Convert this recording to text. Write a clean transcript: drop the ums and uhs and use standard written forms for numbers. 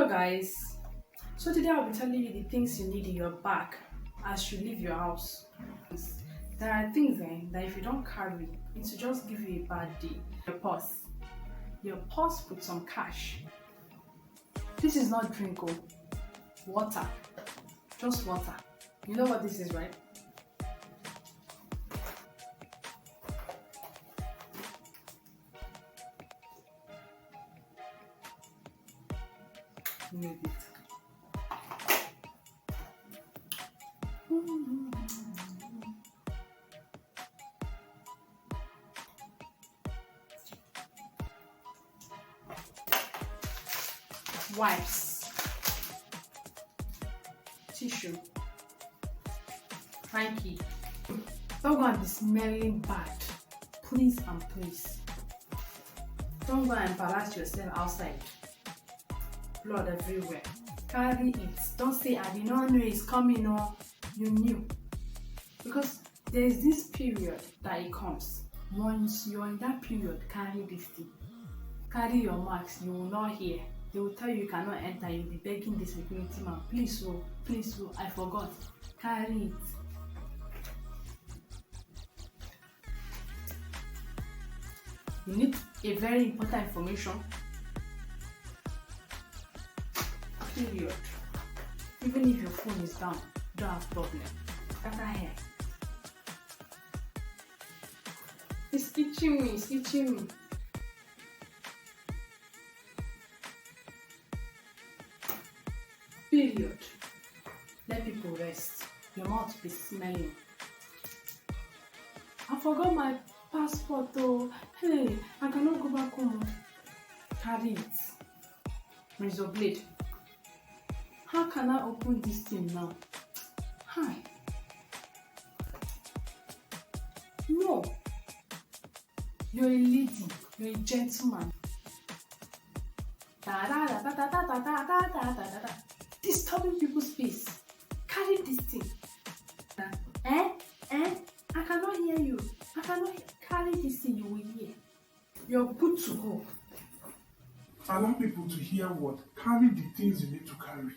Hello guys. So today I'll be telling you the things you need in your bag as you leave your house. There are things that if you don't carry, it will just give you a bad day. Your purse. Your purse with some cash. This is not drink oh. Water. Just water. You know what this is, right? You need it. Wipes, tissue, hanky. Don't go and be smelling bad. Please and please. Don't go and embarrass yourself outside. Blood everywhere. Carry it. Don't say I did not know it's coming or you knew. Because there is this period that it comes. Once you're in that period, carry this thing. Carry your marks, you will not hear. They will tell you cannot enter, you'll be begging the security man, please oh, I forgot. Carry it. You need a very important information. Period. Even if your phone is down, don't have problem. After here. It's itching me. Period. Let people rest. Your mouth be smelling. I forgot my passport though. Hey, I cannot go back home. Carry it. Razor blade. How can I open this thing now? Hi. No. You're a lady. You're a gentleman. Disturbing people's space. Carry this thing. I cannot hear you. I cannot carry this thing. You will hear. You're good to go. Allow people to hear what? Carry the things you need to carry.